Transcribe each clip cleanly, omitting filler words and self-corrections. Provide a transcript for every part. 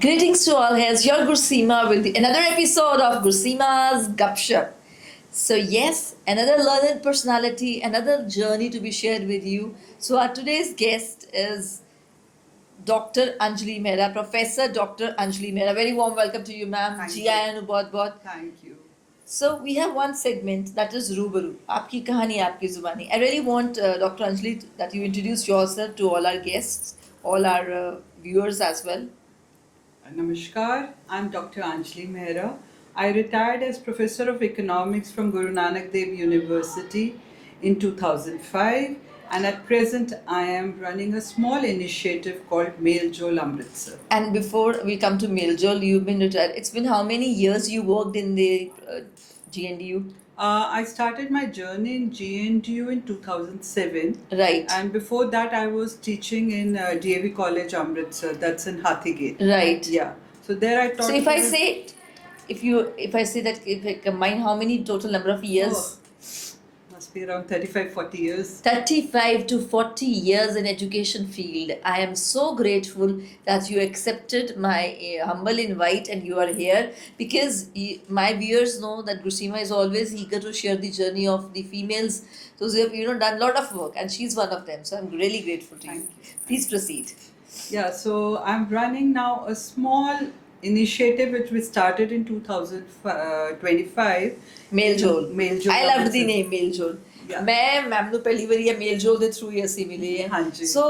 Greetings to all. Here's your Gursima with another episode of Gursima's Gupshup. So yes, another learned personality, another journey to be shared with you. So our today's guest is Dr. Anjali Mehra, Professor Dr. Anjali Mehra. Very warm welcome to you, ma'am. Thank ji you. आया नु बहुत बहुत. Thank you. So we have one segment that is रूबरू. आपकी कहानी आपकी जुबानी. I really want Dr. Anjali that you introduce yourself to all our guests, all our viewers as well. Namaskar, I'm Dr. Anjali Mehra. I retired as Professor of Economics from Guru Nanak Dev University in 2005, and at present I am running a small initiative called Mel Jol Amritsar. And before we come to Miljol, you've been retired. It's been how many years you worked in the GNDU? I started my journey in GNDU in 2007, Right. and before that I was teaching in DAV College Amritsar, that's in Hathigate. Right. Yeah, so there I taught. So if I say that if I combine how many total number of years? Oh, must be around 35-40 years. 35 to 40 years in education field. I am so grateful that you accepted my humble invite and you are here because my viewers know that Gursima is always eager to share the journey of the females. So you have done a lot of work and she's one of them. So I'm really grateful to you. Thank you. Please proceed. Yeah, so I'm running now a small initiative which we started in 2025. Miljol. Miljol. I loved the name Miljol. Yeah. मैं ma'am ਨੂੰ ਪਹਿਲੀ ਵਾਰੀ ਇਹ Miljol ਦੇ through ਹੀ ਅਸੀਂ ਮਿਲੇ हैं. ਹਾਂਜੀ. So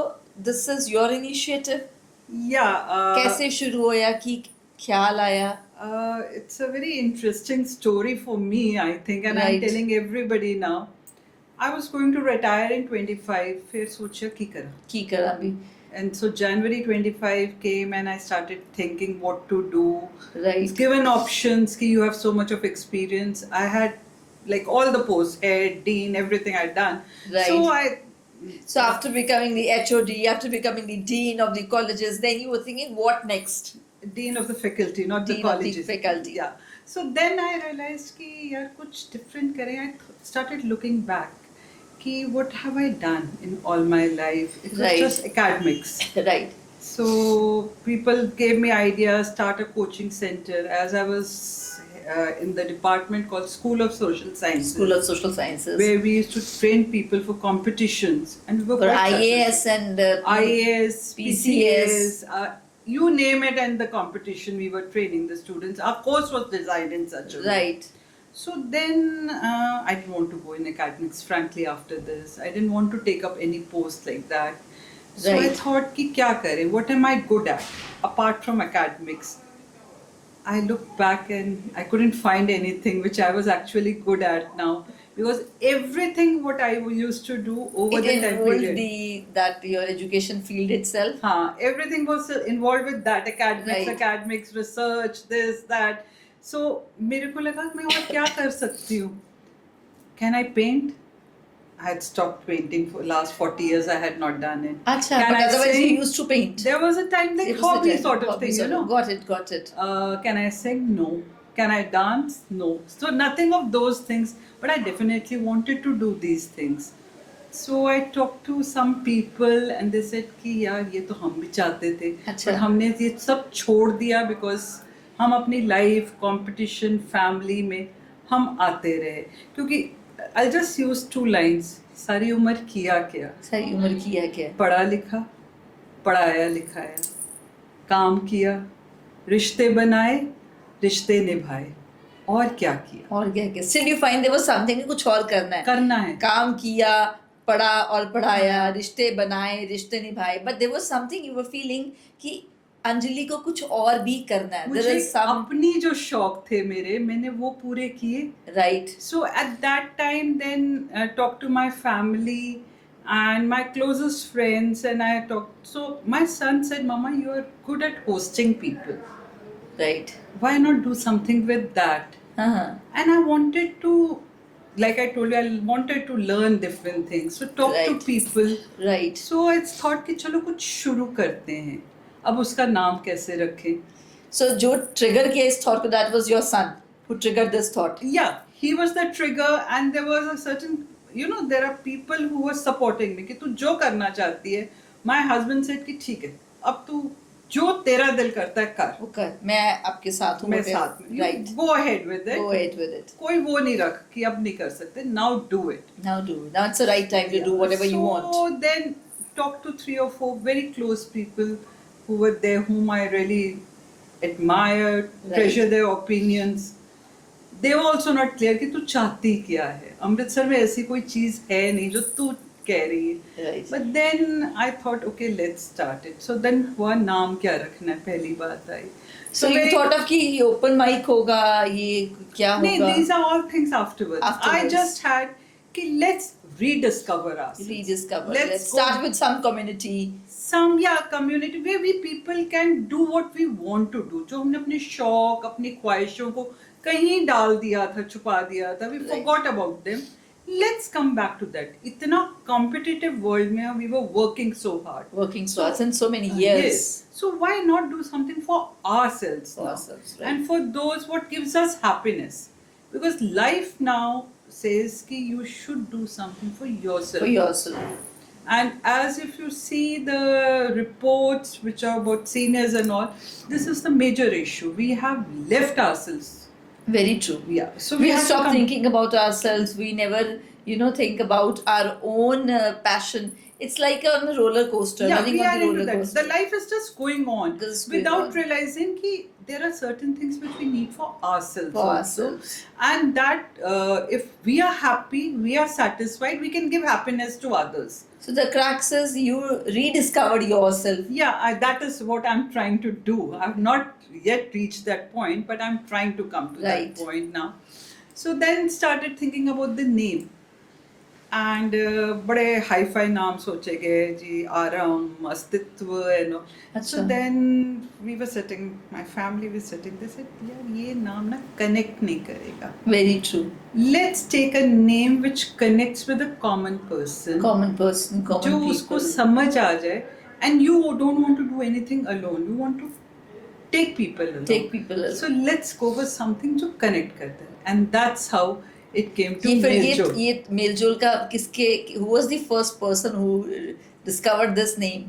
this is your initiative. Yeah. कैसे शुरू होया की ख्याल आया? It's a very interesting story for me, I think, and I'm Right. telling everybody now. I was going to retire in 25, फिर सोचा की करा. की करा भी? And so January 25 came and I started thinking what to do. Right. Given options, ki you have so much of experience. I had like all the posts, head, dean, everything I'd done. Right. So after becoming the HOD, after becoming the dean of the colleges, then you were thinking what next? Dean of the faculty, not Dean the of the colleges. faculty. Yeah. So then I realized ki yaar kuch different kare. I started looking back. Ki what have I done in all my life? It was Right. just academics. Right. So people gave me ideas, start a coaching center. As I was in the department called School of Social Sciences, School of Social Sciences. where we used to train people for competitions, and we were For quite IAS successful. and IAS, PCS. PCS, you name it, and the competition we were training the students. Our course was designed in such a way. Right. So then I didn't want to go in academics, frankly, after this. I didn't want to take up any post like that. So I Right. thought, ki kya kare? What am I good at apart from academics? I looked back and I couldn't find anything which I was actually good at now, because everything what I used to do over It the time involved period. that your education field itself. Everything was involved with that, Right. academics, research, this, that. So मेरे को लगा मैं और क्या कर सकती हूँ? Can I paint? I had stopped painting for last 40 years. I had not done it. Acha, Can but I otherwise you sing? used to paint. There was a time like It was the hobby time, sort of hobby thing, sort you know. Got it. Can I sing? No. Can I dance? No. So nothing of those things. But I definitely wanted to do these things. So I talked to some people and they said कि यार ये तो हम भी चाहते थे, अच्छा. but हमने ये सब छोड़ दिया because हम अपनी life, competition, family में हम आते रहे. क्योंकि I'll just use 2 lines. सारी उम्र किया क्या? सारी उम्र किया क्या? पढ़ा लिखा, पढ़ाया लिखाया, काम किया, रिश्ते बनाए, रिश्ते निभाए, और क्या किया? और क्या क्या? Still you find there was something कि कुछ और करना है. करना है. काम किया, पढ़ा और पढ़ाया, रिश्ते बनाए, रिश्ते निभाए. But there was something you were feeling कि अंजलि को कुछ और भी करना है. There मुझे is some अपनी जो शौक थे मेरे, मैंने वो पूरे किए. right. So at that time then talked to my family and my closest friends, and I talked. So my son said, Mama, you are good at hosting people. Right. Why not do something with that? Uh-huh. And I wanted to, like I told you, I wanted to learn different things. So talk to Right. people. Right. So I thought कि चलो कुछ शुरू करते हैं. अब उसका नाम कैसे रखें? So जो trigger किया इस thought को, that was your son who triggered this thought. Yeah, he was the trigger, and there was a certain, there are people who were supporting me कि तू जो करना चाहती है. My husband said कि ठीक है, अब तू जो तेरा दिल करता है कर, वो कर, मैं आपके साथ हूँ, मैं whatever. साथ में, Right. go ahead with it. Go ahead with it. कोई वो नहीं रख कि अब नहीं कर सकते, now do it. Now do it. Now it's the right time to do whatever you want. So then talk to 3 or 4 very close people who were there, whom I really admired, Right. treasure their opinions. They were also not clear कि तू चाहती क्या है, अमृतसर में ऐसी कोई चीज है नहीं जो तू कह रही है. Right. But then I thought, okay, let's start it. So then हुआ नाम क्या रखना है, पहली बात आई. So you thought of कि ये open mic होगा, ये क्या नहीं, होगा? these are all things afterwards. I Afterwards. just had कि let's rediscover ourselves. Rediscover. Let's Let's go- start with some community. some community where we people can do what we want to do. जो हमने अपने शौक, अपनी ख्वाहिशों को कहीं डाल दिया था, छुपा दिया था, we Right. forgot about them. Let's come back to that. इतना competitive world में we were working so hard. Working so hard since so many years. Yes. So why not do something for ourselves For now? ourselves, right. And for those what gives us happiness. Because life now says कि you should do something for yourself. For yourself. And as if you see the reports which are about seniors and all, this is the major issue. We have left ourselves. Very true. Yeah. So We have to stop come- thinking about ourselves. We never, think about our own passion. It's like on a roller coaster. Yeah, running we on are the into roller that. coaster. The life is just going on Just going without on. realizing that there are certain things which we need for ourselves. For also. ourselves. And that if we are happy, we are satisfied, we can give happiness to others. So the crux is you rediscovered yourself. Yeah, that is what I'm trying to do. I've not yet reached that point, but I'm trying to come to Right. that point now. So then started thinking about the name. And बड़े hi-fi नाम सोचे गए जी, आराम, अस्तित्व and all. So अच्छा. then we were sitting, my family was sitting, they said, यार ये नाम ना connect नहीं करेगा. Very true. Let's take a name which connects with a common person. Common person, common जो people. उसको समझ आ जाए, and you don't want to do anything alone. You want to take people along. Take people along. So let's go for something जो connect करता है, and that's how it came to ये फिर मेलजोल. ये मेलजोल का किसके, who was the first person who discovered this name?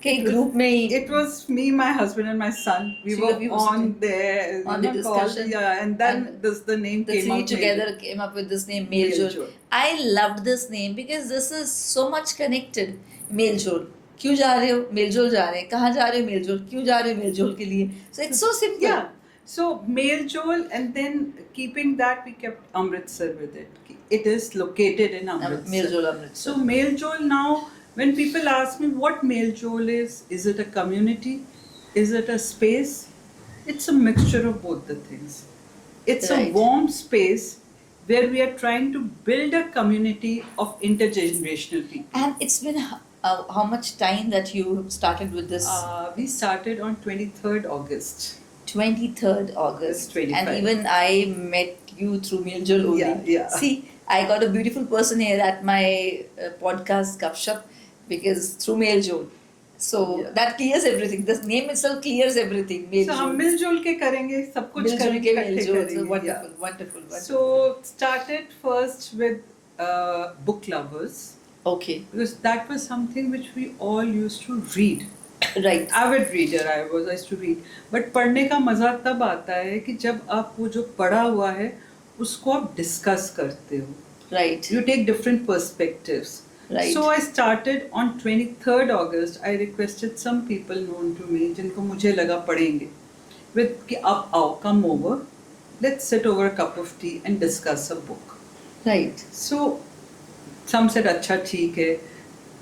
के ग्रुप में ही It was me, my husband, and my son. We So were you were on sitting there, on the called, discussion. and then And the name the came three out. together came up with this name Meljol. Meljol. I loved this name because this is so much connected. Meljol. क्यों जा रहे हो? मेलजोल जा रहे हैं. कहाँ जा रहे हो? मेलजोल. क्यों जा रहे हो मेलजोल के लिए? So it's so simple. Yeah. So Meljol, and then keeping that, we kept Amritsar with it. It is located in Amritsar. Meljol Amritsar. So Meljol now, when people ask me what Meljol is it a community? Is it a space? It's a mixture of both the things. It's a Right. warm space where we are trying to build a community of intergenerational people. And it's been how much time that you started with this? We started on 23rd August. 23rd August. 25. And even I met you through Meljol only. Yeah, yeah. See, I got a beautiful person here at my podcast, Gupshup, because through Meljol. So Yeah. that clears everything. The name itself clears everything. So Meljol. हम मिलजुल के करेंगे, सब कुछ Meljol करेंगे, के इकट्ठे Meljol. So करेंगे. wonderful, Yeah. wonderful, wonderful. So started first with book lovers, Okay, because that was something which we all used to read. right. Avid reader I used to read. But पढ़ने का मजा तब आता है कि जब आप वो जो पढ़ा हुआ है उसको आप डिस्कस करते हो. Right. You take different perspectives. Right. So I started on 23rd August. I requested some people known to me जिनको मुझे लगा पढ़ेंगे, with कि आप आओ, come over, let's sit over a cup of tea and discuss a book. Right. So some said अच्छा ठीक है.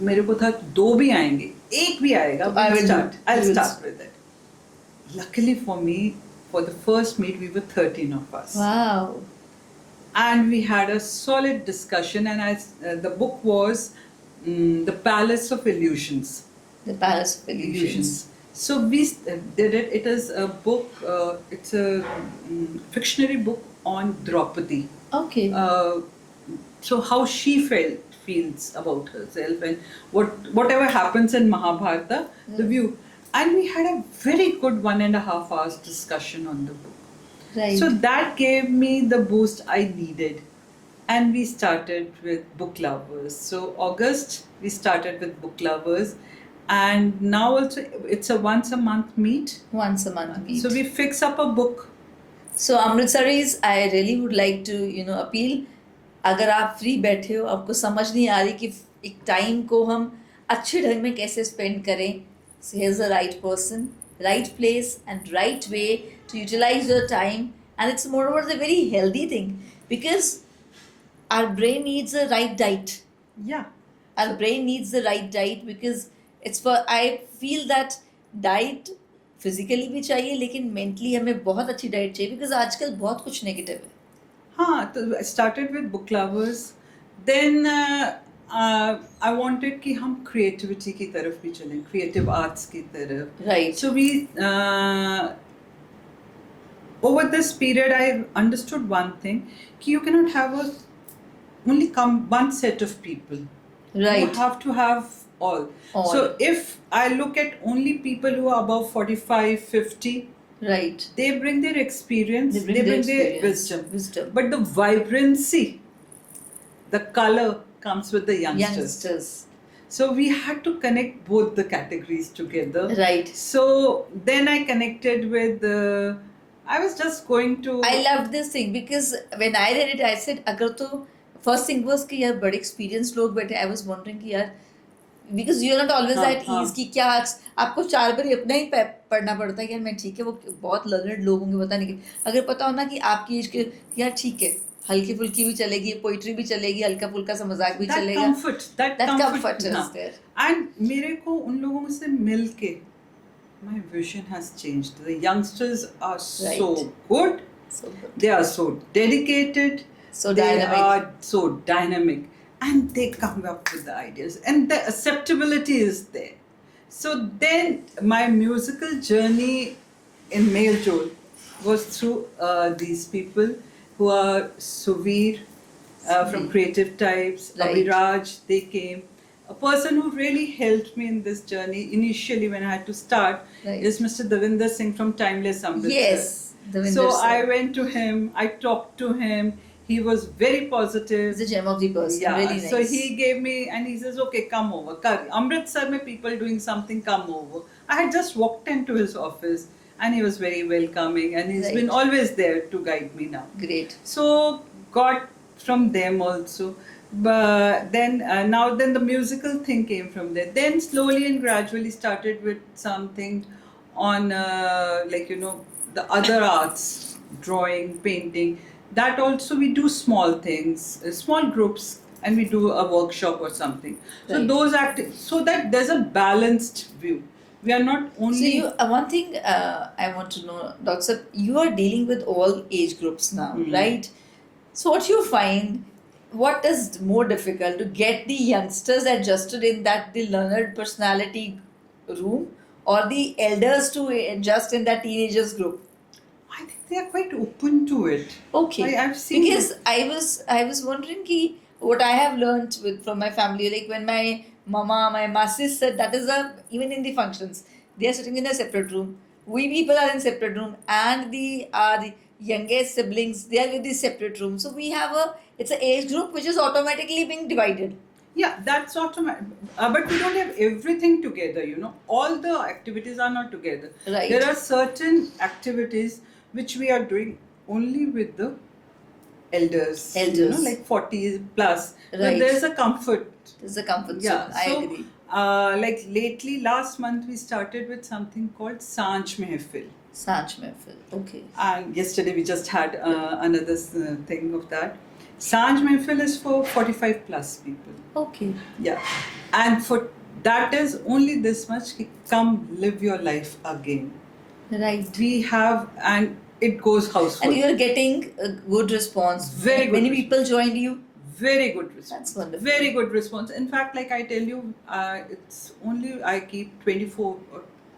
मेरे को था 2 भी आएंगे, 1 भी आएगा. So I will start. do- I'll you will start with it. Luckily for me, for the first meet we were 13 of us. Wow. And we had a solid discussion, and the book was The Palace of Illusions. The Palace of Illusions. So we did it. It is a book, it's a fictionary book on Draupadi. Okay. So how she feels about herself, and whatever happens in Mahabharata, the view. And we had a very good 1.5 hours discussion on the book. Right. So that gave me the boost I needed. And we started with book lovers. So August, we started with book lovers. and now also it's a once a month meet. Once a month meet. So we fix up a book. So Amritsaris, I really would like to appeal. अगर आप free बैठे हो, आपको समझ नहीं आ रही कि एक टाइम को हम अच्छे ढंग में कैसे स्पेंड करें, so here's the right person, right place and right way to utilize your time, and it's moreover the very healthy thing because our brain needs a right diet. Yeah. Our brain needs the right diet because it's for, I feel that diet physically भी चाहिए लेकिन mentally हमें बहुत अच्छी diet चाहिए because आजकल बहुत कुछ नेगेटिव है. हाँ, तो I started with book lovers. Then I wanted कि हम creativity की तरफ भी चलें, creative arts की तरफ. Right. So we over this period I understood one thing कि you cannot have only one set of people. Right. You have to have all. So if I look at only people who are above 45, 50, right, they bring their experience, they bring their wisdom. But the vibrancy, the color comes with the youngsters. So we had to connect both the categories together. Right. So then I connected with I was just going to. I loved this thing because when I read it, I said, अगर तो first thing was कि यार बड़े experienced लोग बैठे. I was wondering कि यार because you are not always at ease कि क्या आपको 4 बार अपना ही पढ़ना पड़ता है कि यार मैं ठीक है, वो बहुत लर्नड लोग होंगे पता नहीं, अगर पता हो ना कि आपकी एज के यार ठीक है, हल्की फुल्की भी चलेगी, पोइट्री भी चलेगी, हल्का फुल्का सा मजाक भी चलेगा. That comfort is there. And मेरे को उन लोगों से मिल के my vision has changed. The youngsters are so good. They are so dedicated. So they dynamic. are so dynamic. And they come up with the ideas. And the acceptability is there. So then my musical journey in male role was through these people who are Suvir from Creative Types, Right. Abhiraj, they came. A person who really helped me in this journey initially when I had to start is Mr. Davinder Singh from Timeless Amritsar. Yes, Davinder So sir. I went to him, I talked to him. He was very positive. He's a gem of the person. Yeah, Really nice. so he gave me, and he says, okay, come over. Amritsar mein people doing something, come over. I had just walked into his office and he was very welcoming and he's been always there to guide me now. Great. So got from them also. But then then the musical thing came from there. Then slowly and gradually started with something on the other arts, drawing, painting. That also we do small things, small groups, and we do a workshop or something. So those so that there's a balanced view. We are not only. So you, one thing I want to know, Dr. You are dealing with all age groups now, right? So what you find, what is more difficult, to get the youngsters adjusted in that the learned personality room, or the elders to adjust in that teenagers group? I think they are quite open to it. Okay. I've seen because I was wondering ki what I have learned from my family, like when my mama, my masis said, that is even in the functions, they are sitting in a separate room. We people are in separate room, and the youngest siblings, they are with the separate room. So we have it's an age group which is automatically being divided. Yeah, that's automatic. But we don't have everything together, All the activities are not together. Right. There are certain activities which we are doing only with the elders. Like 40 plus. Right. But there's a comfort. There's a comfort Yeah, zone. I agree. Like lately, last month, we started with something called Sanj Mehfil. Sanj Mehfil, okay. And yesterday we just had another thing of that. Sanj Mehfil is for 45 plus people. Okay. Yeah. And for that is only this much, come live your life again. Right. We have, and it goes houseful. And you are getting a good response. Very good. Many people joined you. Very good response. That's wonderful. Very good response. In fact, like I tell you, it's only I keep 24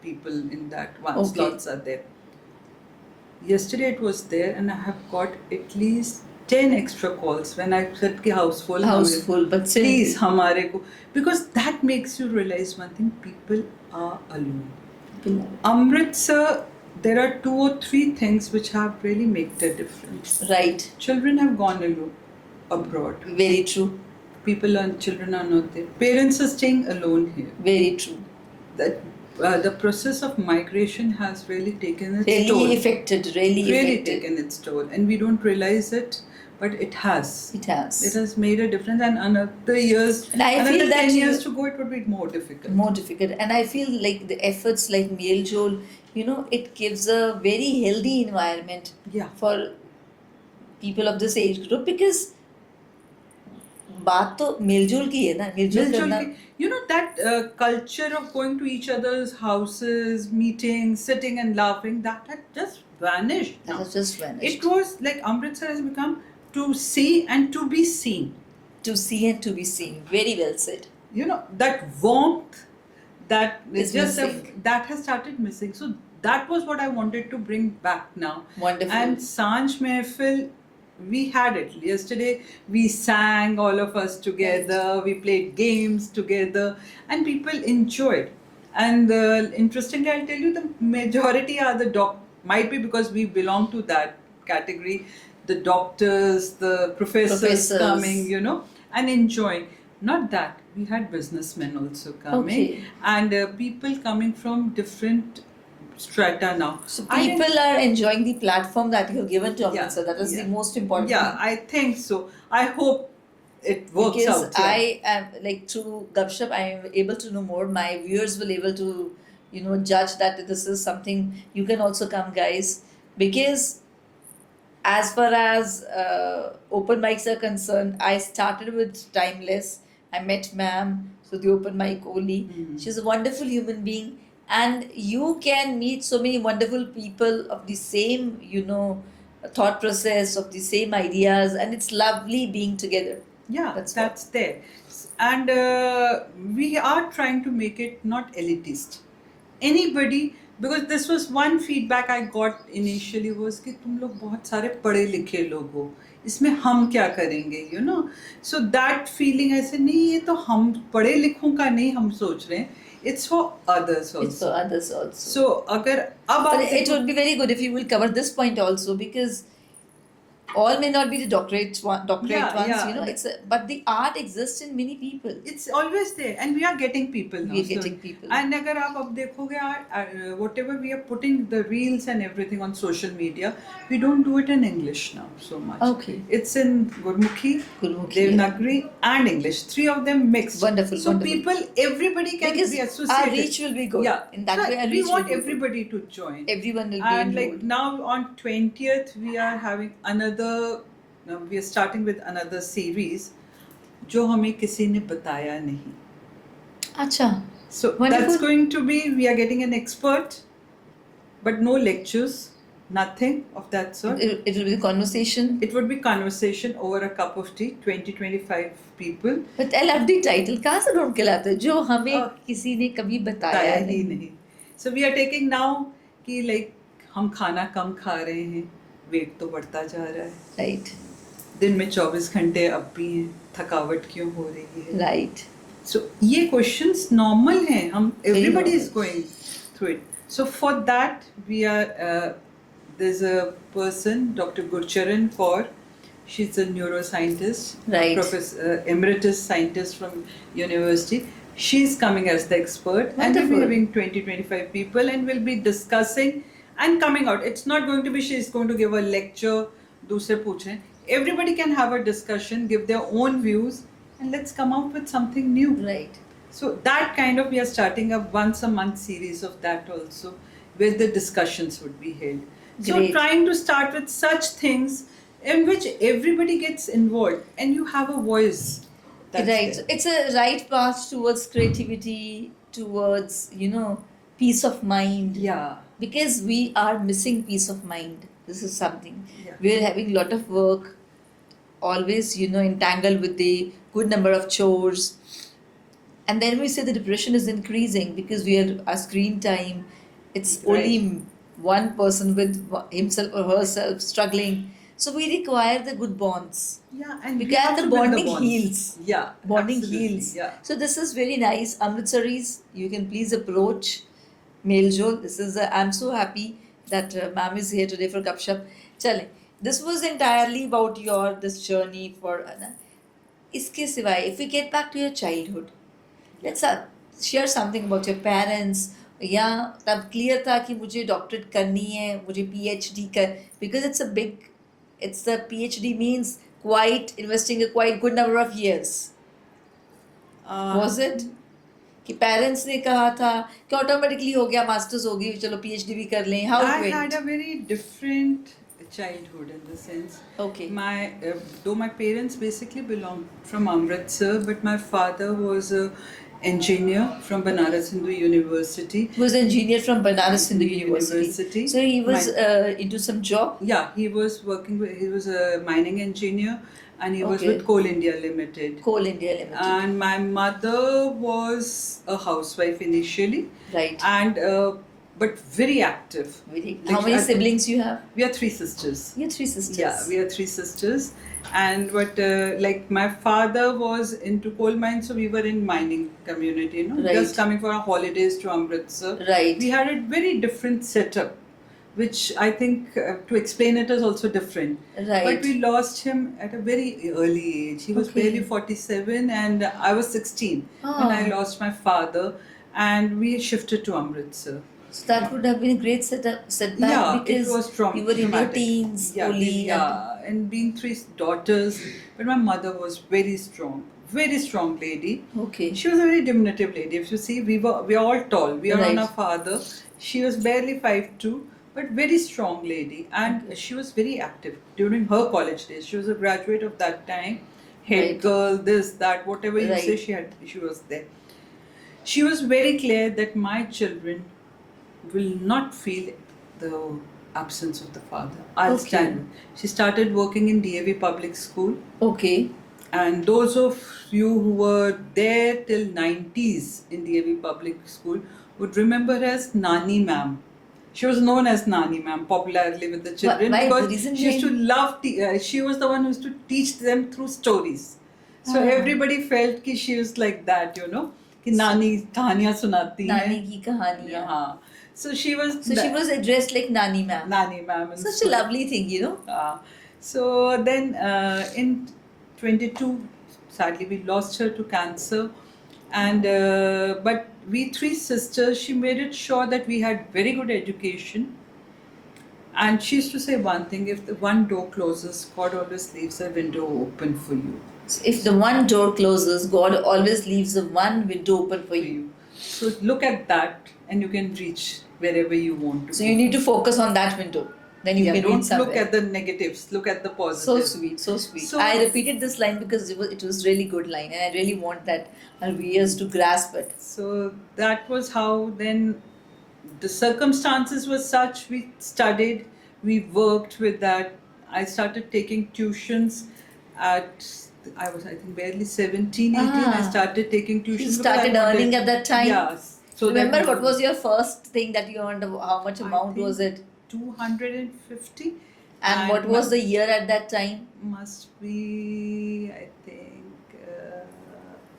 people in that one. Slots are there. Yesterday it was there, and I have got at least 10 extra calls when I said ki house full. House full, but still. Please, hamare ko. Because that makes you realize one thing: people are alone. Amritsar, there are 2 or 3 things which have really made the difference. Right. Children have gone alone abroad. Very true. Children are not there. Parents are staying alone here. Very true. that the process of migration has really taken its Really toll. affected, Really affected. taken its toll, and we don't realize it, but it has. It has. It has made a difference, and another years, And I another feel that 10 years to go, it would be more difficult. more difficult. And I feel like the efforts like Meljol, it gives a very healthy environment Yeah. for people of this age group, because बात तो मेलजोल की है ना, मेलजोल Miljul करना. ki- You know that culture of going to each other's houses, meeting, sitting and laughing, that had just vanished That now. has just vanished. It was like Amritsar has become to see and to be seen. To see and to be seen. Very well said. You know, that warmth that Is is just missing. that has started missing. So that was what I wanted to bring back now. Wonderful. And Sanj Mehfil, we had it yesterday. We sang, all of us together. We played games together, and people enjoyed. And interestingly, I'll tell you, the majority are the might be because we belong to that category. The doctors, the professors coming, and enjoying. Not that, we had businessmen also coming, Okay. and people coming from different strata now. So I didn't- people are enjoying the platform that you've given to Amritsar. That is yeah. the most important Yeah, thing. I think so. I hope it works Because out. Yeah. I am, like, through Gupshup, I am able to know more. My viewers will able to, judge that this is something. You can also come, guys, because as far as open mics are concerned, I started with Timeless. I met ma'am through the open mic only. Mhm. She's a wonderful human being, and you can meet so many wonderful people of the same, thought process, of the same ideas, and it's lovely being together. Yeah, That's that's there. And we are trying to make it not elitist. Anybody, because this was one feedback I got initially was कि तुम लोग बहुत सारे पढ़े लिखे लोग हो, इसमें हम क्या करेंगे, So that feeling ऐसे नहीं, ये तो हम पढ़े लिखों का नहीं हम सोच रहे हैं, it's for others also. It's for others also. So अगर अब But आप it would be very good if you will cover this point also, because all may not be the doctorate ones, Yeah. but the art exists in many people. It's always there, and we are getting people now. We are getting people. And अगर आप अब देखोगे, whatever we are putting the reels and everything on social media, we don't do it in English now so much. Okay. It's in Gurmukhi, Gurmukhi, Devanagari, and English. 3 of them mixed. Wonderful, So wonderful. everybody can Because be associated. our reach will be good. Yeah. In that So way, our we reach will want be good. everybody to join. Everyone will be And like enrolled. now on 20th, we are having we are starting with another series, जो हमें किसी ने बताया नहीं. Acha. So Wonderful. that's going to be, we are getting an expert, but no lectures, nothing of that sort. It will be conversation. It would be conversation over a cup of tea, 20-25 people. But I love the title. कहाँ से ढूंढ के लाते हो? जो हमें किसी ने कभी बताया बताया ही नहीं. नहीं. So we are taking now कि like हम खाना कम खा रहे हैं, वेट तो बढ़ता जा रहा है. Right. दिन में 24 घंटे अब भी हैं, थकावट क्यों हो रही है? Right. So ये questions normal हैं, हम everybody is normal. going through it. So for that we are there's a person, Dr. Gurcharan Kaur. She's a neuroscientist, Right. professor, emeritus scientist from university. She's coming as the expert, and we'll Wonderful. be having 20-25 people, and we'll be discussing and coming out. It's not going to be she's going to give a lecture, दूसरे पूछें. Everybody can have a discussion, give their own views, and let's come out with something new. Right. So that kind of, we are starting a once a month series of that also, where the discussions would be held. So Great. trying to start with such things in which everybody gets involved and you have a voice. That's Right. there. It's a right path towards creativity, towards, peace of mind. Yeah. Because we are missing peace of mind. This is something. Yeah. We're having a lot of work, always, entangled with the good number of chores. And then we say the depression is increasing because our screen time, it's Right. only one person with himself or herself struggling. So we require the good bonds. Yeah, and we Because have the to build bonding bonds. heals. Yeah. Bonding absolutely. heals. Yeah. So this is very nice. Amritsaris, you can please approach Meljol. I'm so happy that ma'am is here today for Gupshup. Chale. This was entirely about this journey for. इसके सिवाय, if we get back to your childhood, let's share something about your parents. या तब clear था कि मुझे doctorate करनी है, मुझे PhD कर, because it's the PhD means quite investing a quite good number of years. Was it कि पेरेंट्स ने कहा था कि ऑटोमेटिकली हो गया, मास्टर्स हो गई, चलो PhD भी कर लें? How I it had went? a very different childhood in the sense. Okay. Though my parents basically belonged from Amritsar, but my father was a engineer from Banaras Hindu University. He was an engineer from Banaras Hindu University. University. So he was into some job. Yeah, he was working with, he was a mining engineer, and he was Okay. with Coal India Limited. Coal India Limited. And my mother was a housewife initially, Right. and but very active. Very. Like, How many I- siblings you have? We are 3 sisters. You have 3 sisters. Yeah, we are 3 sisters, and like my father was into coal mines, so we were in mining community, Right. just coming for our holidays to Amritsar. Right. We had a very different setup, which I think to explain it is also different. Right. But we lost him at a very early age. He was Okay. barely 47, and I was 16 Ah. when I lost my father, and we shifted to Amritsar. So that would have been a great setback Yeah, because it was you were in your traumatic. teens Yeah, only. and being 3 daughters, but my mother was very strong lady. Okay. She was a very diminutive lady. If you see, we are all tall. We are on Right. our father. She was barely 5'2", but very strong lady, and she was very active during her college days. She was a graduate of that time. Head Right. girl, this, that, whatever you Right. say, she was there. She was very clear that my children will not feel the absence of the father. I'll Okay. stand. She started working in DAV Public School, Okay. and those of you who were there till 90s in DAV Public School would remember her as Nani Ma'am. She was known as Nani Ma'am popularly with the children Why? The because reason she used to being- love. She was the one who used to teach them through stories. So Ah. everybody felt कि she was like that, कि नानी कहानियाँ सुनाती हैं. Nani की कहानियाँ. हाँ. So she was. So she was addressed like Nani ma'am. Nani Ma'am. in Such a school. lovely thing, So then in 22, sadly we lost her to cancer, and but we 3 sisters, she made it sure that we had very good education. And she used to say one thing: if the one door closes, God always leaves a window open for you. So if the one door closes, God always leaves the one window open for you. So look at that, and you can reach wherever you want to. So you need to focus on that window. Then you can reach don't somewhere. look at the negatives. Look at the So positives. sweet, so sweet. So- I repeated this line because it was really good line, and I really want that our viewers to grasp it. So that was how then the circumstances were such. We studied, we worked with that. I started taking tuitions at, I think barely 17, 18. I Ah. started taking You tuitions. because started I wanted- earning at that time. Yes. So Remember that what was your first thing that you earned? How much I amount think was it? 250. And what was the year at that time? Must be, I think,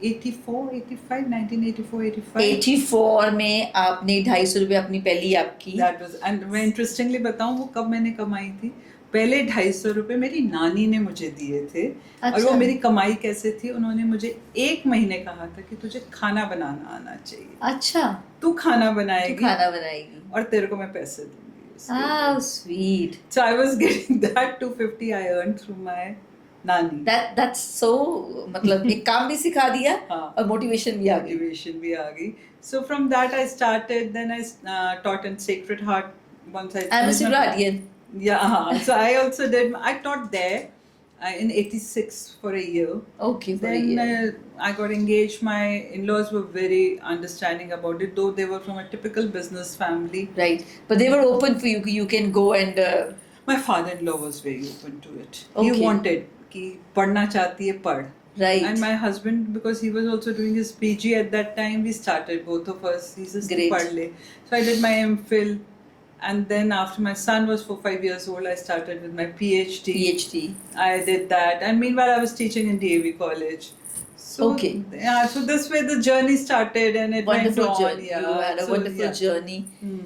84, 85, 1984, 85. 84 में आपने 250 रुपए अपनी पहली आपकी. That was, and मैं interestingly बताऊँ वो कब मैंने कमाई थी. पहले 250 रुपए मेरी नानी ने मुझे दिए थे. और वो अच्छा. मेरी कमाई कैसे थी, उन्होंने मुझे 1 महीने कहा था कि तुझे खाना बनाना आना चाहिए. अच्छा. तू खाना तू बनाएगी खाना बनाएगी. और तेरे को मैं पैसे दूंगी. उसके लिए. How sweet. So I was getting that 250 I earned through my नानी. That's so मतलब एक काम भी सिखा दिया हाँ. और मोटिवेशन भी आ गई. Motivation भी आ गई. So from that I started. Then I taught in Sacred Heart. Once I I'm a finished my- Sacred. Yeah, so I also did. I taught there in '86 for a year. Okay, for a Then year. I got engaged. My in-laws were very understanding about it, though they were from a typical business family. Right. But they were open for you. You can go and My father-in-law was very open to it. Okay. He wanted कि पढ़ना चाहती है पढ़. right. And my husband, because he was also doing his PG at that time, we started both of us. He says Great. पढ़ ले. So I did my MPhil, and then after my son was 4-5 years old, I started with my PhD. PhD. I did that, and meanwhile I was teaching in DAV College. So Okay. yeah, so this way the journey started, and it Wonderful went on. journey. Yeah, You had a so, wonderful yeah. journey. Hmm.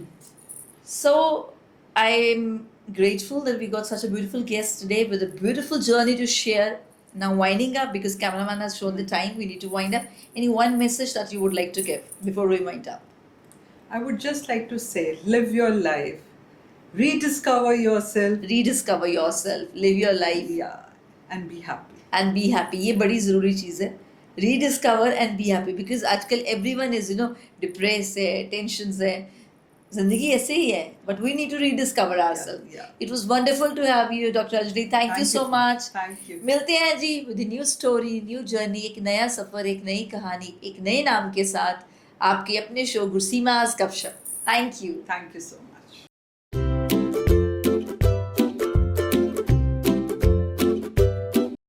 So I'm grateful that we got such a beautiful guest today with a beautiful journey to share Now winding up, because cameraman has shown the time, we need to wind up. Any one message that you would like to give before we wind up? I would just like to say, live your life, rediscover yourself, Rediscover yourself, live your life, yeah, and be happy. and be happy. ये बड़ी ज़रूरी चीज़ है. Rediscover and be happy, because आजकल everyone is depressed है, tensions है. जिंदगी ऐसे ही है, but we need to rediscover ourselves. yeah. It was wonderful to have you, Dr. Anjali. Thank you so much. Thank you. मिलते हैं जी with a new story, new journey, एक नया सफर, एक नई कहानी, एक नए नाम के साथ आपके अपने शो गुरसीमास गपशप. Thank you. Thank you so much.